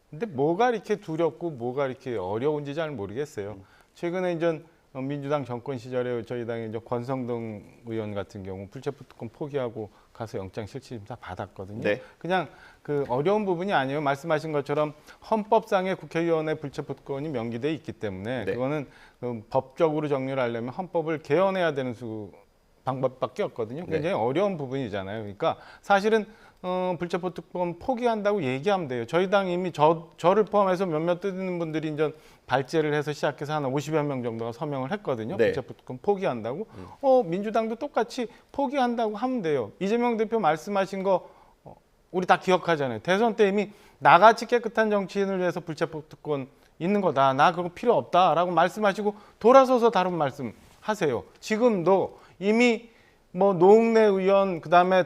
근데 뭐가 이렇게 두렵고 뭐가 이렇게 어려운지 잘 모르겠어요. 최근에 이제 민주당 정권 시절에 저희 당의 이제 권성동 의원 같은 경우 불체포 특권 포기하고 가서 영장실질심사 받았거든요. 네. 그냥 그 어려운 부분이 아니에요. 말씀하신 것처럼 헌법상의 국회의원의 불체포 특권이 명기돼 있기 때문에 네. 그거는 그 법적으로 정리를 하려면 헌법을 개헌해야 되는 방법밖에 없거든요. 네. 굉장히 어려운 부분이잖아요. 그러니까 사실은 불체포 특권 포기한다고 얘기하면 돼요. 저희 당 이미 저를 포함해서 몇몇 뜨는 분들이 이제 발제를 해서 시작해서 한 50여 명 정도가 서명을 했거든요. 네. 불체포 특권 포기한다고. 민주당도 똑같이 포기한다고 하면 돼요. 이재명 대표 말씀하신 거 우리 다 기억하잖아요. 대선 때 이미 나같이 깨끗한 정치인을 위해서 불체포 특권 있는 거다. 나 그거 필요 없다라고 말씀하시고 돌아서서 다른 말씀 하세요. 지금도 이미 뭐 노웅래 의원 그다음에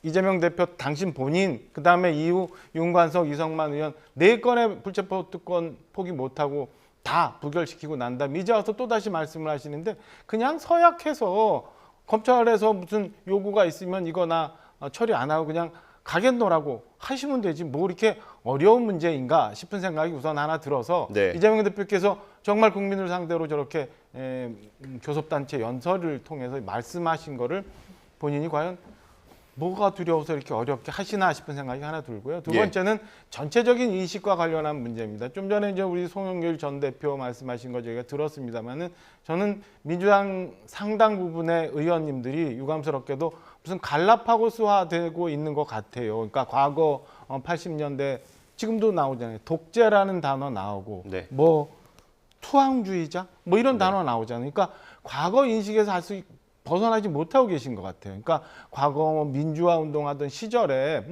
이재명 대표 당신 본인 그다음에 이후 윤관석 이성만 의원 4건의 불체포 특권 포기 못하고 다 부결시키고 난 다음에 이제 와서 또다시 말씀을 하시는데 그냥 서약해서 검찰에서 무슨 요구가 있으면 이거 나 처리 안 하고 그냥 가겠노라고 하시면 되지 뭐 이렇게 어려운 문제인가 싶은 생각이 우선 하나 들어서 네. 이재명 대표께서 정말 국민을 상대로 저렇게 교섭단체 연설을 통해서 말씀하신 거를 본인이 과연 뭐가 두려워서 이렇게 어렵게 하시나 싶은 생각이 하나 들고요. 두 예. 번째는 전체적인 인식과 관련한 문제입니다. 좀 전에 이제 우리 송영길 전 대표 말씀하신 거 저희가 들었습니다만은 저는 민주당 상당 부분의 의원님들이 유감스럽게도 무슨 갈라파고스화되고 있는 것 같아요. 그러니까 과거 80년대 지금도 나오잖아요. 독재라는 단어 나오고 네. 뭐 투항주의자 뭐 이런 단어 나오잖아요. 그러니까 과거 인식에서 아주 벗어나지 못하고 계신 것 같아요. 그러니까 과거 민주화 운동하던 시절에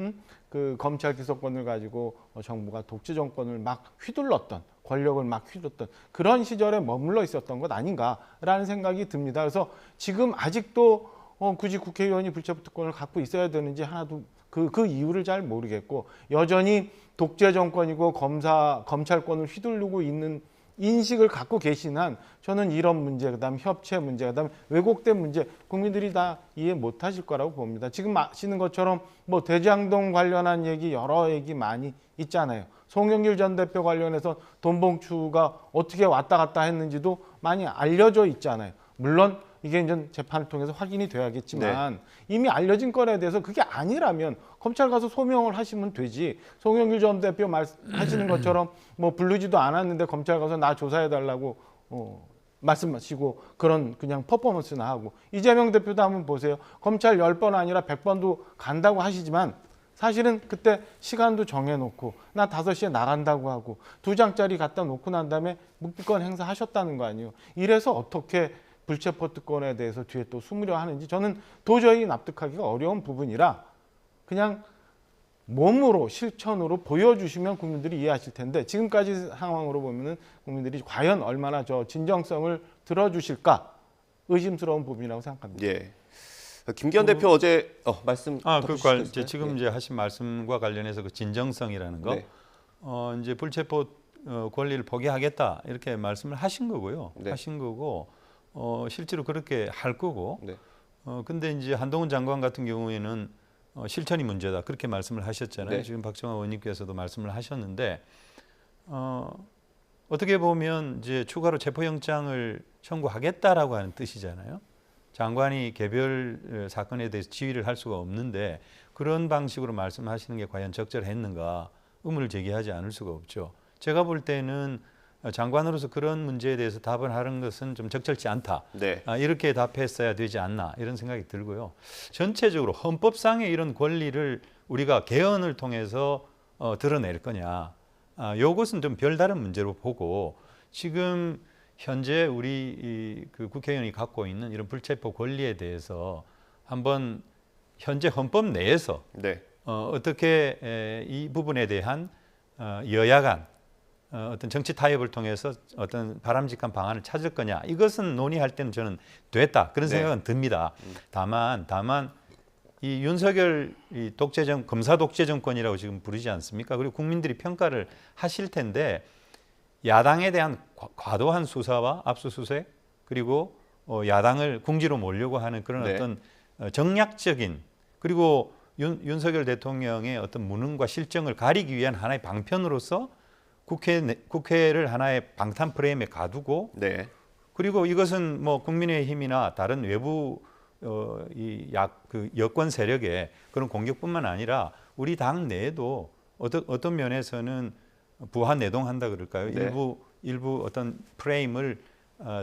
그 검찰 기소권을 가지고 정부가 독재 정권을 막 휘둘렀던 권력을 막 휘둘렀던 그런 시절에 머물러 있었던 것 아닌가라는 생각이 듭니다. 그래서 지금 아직도 굳이 국회의원이 불체포 특권을 갖고 있어야 되는지 하나도 그 이유를 잘 모르겠고 여전히 독재 정권이고 검찰권을 휘두르고 있는 인식을 갖고 계신 한 저는 이런 문제, 그다음 협체 문제, 그다음 왜곡된 문제 국민들이 다 이해 못하실 거라고 봅니다. 지금 아시는 것처럼 뭐 대장동 관련한 얘기 여러 얘기 많이 있잖아요. 송영길 전 대표 관련해서 돈 봉투가 어떻게 왔다 갔다 했는지도 많이 알려져 있잖아요. 물론 이게 이제 재판을 통해서 확인이 돼야겠지만 이미 알려진 건에 대해서 그게 아니라면 검찰 가서 소명을 하시면 되지. 송영길 전 대표 말씀하시는 것처럼 뭐 부르지도 않았는데 검찰 가서 나 조사해 달라고 말씀하시고 그런 그냥 퍼포먼스나 하고 이재명 대표도 한번 보세요. 검찰 10번 아니라 100번도 간다고 하시지만 사실은 그때 시간도 정해놓고 나 5시에 나간다고 하고 2장짜리 갖다 놓고 난 다음에 묵비권 행사하셨다는 거 아니에요. 이래서 어떻게 불체포 특권에 대해서 뒤에 또 숨으려 하는지 저는 도저히 납득하기가 어려운 부분이라 그냥 몸으로 실천으로 보여주시면 국민들이 이해하실 텐데 지금까지 상황으로 보면은 국민들이 과연 얼마나 저 진정성을 들어주실까 의심스러운 부분이라고 생각합니다. 예. 김기현 대표 어제 말씀 그러니까 덧붙이시겠어요? 지금 이제 하신 말씀과 관련해서 그 진정성이라는 거, 네. 이제 불체포 권리를 포기하겠다 이렇게 말씀을 하신 거고요. 네. 하신 거고, 실제로 그렇게 할 거고. 네. 근데 이제 한동훈 장관 같은 경우에는 실천이 문제다 그렇게 말씀을 하셨잖아요. 네. 지금 박정환 의원님께서도 말씀을 하셨는데, 어떻게 보면 이제 추가로 체포영장을 청구하겠다라고 하는 뜻이잖아요. 장관이 개별 사건에 대해서 지휘를 할 수가 없는데 그런 방식으로 말씀하시는 게 과연 적절했는가 의문을 제기하지 않을 수가 없죠. 제가 볼 때는 장관으로서 그런 문제에 대해서 답을 하는 것은 좀 적절치 않다. 네. 이렇게 답했어야 되지 않나 이런 생각이 들고요. 전체적으로 헌법상의 이런 권리를 우리가 개헌을 통해서 드러낼 거냐. 이것은 좀 별다른 문제로 보고 지금 현재 우리 그 국회의원이 갖고 있는 이런 불체포 권리에 대해서 한번 현재 헌법 내에서 네. 어떻게 이 부분에 대한 여야 간 어떤 정치 타협을 통해서 어떤 바람직한 방안을 찾을 거냐 이것은 논의할 때는 저는 됐다 그런 생각은 듭니다. 다만 이 윤석열 이 검사 독재 정권이라고 지금 부르지 않습니까? 그리고 국민들이 평가를 하실 텐데 야당에 대한 과도한 수사와 압수수색 그리고 야당을 궁지로 몰려고 하는 그런 네. 어떤 정략적인 그리고 윤석열 대통령의 어떤 무능과 실정을 가리기 위한 하나의 방편으로서 국회를 하나의 방탄 프레임에 가두고 네. 그리고 이것은 뭐 국민의힘이나 다른 외부 그 여권 세력의 그런 공격뿐만 아니라 우리 당 내에도 어떤 면에서는 부하 내동한다 그럴까요? 네. 일부 어떤 프레임을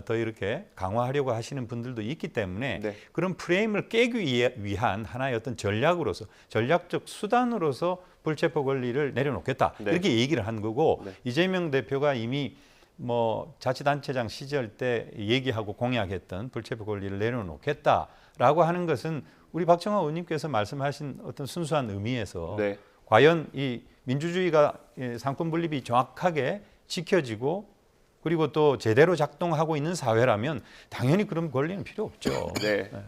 더 이렇게 강화하려고 하시는 분들도 있기 때문에 네. 그런 프레임을 깨기 위한 하나의 어떤 전략적 수단으로서 불체포 권리를 내려놓겠다 네. 이렇게 얘기를 한 거고 네. 이재명 대표가 이미 뭐 자치단체장 시절 때 얘기하고 공약했던 불체포 권리를 내려놓겠다라고 하는 것은 우리 박정화 의원님께서 말씀하신 어떤 순수한 의미에서 네. 과연 이 민주주의가 상권 분립이 정확하게 지켜지고 그리고 또 제대로 작동하고 있는 사회라면 당연히 그런 권리는 필요 없죠. 네.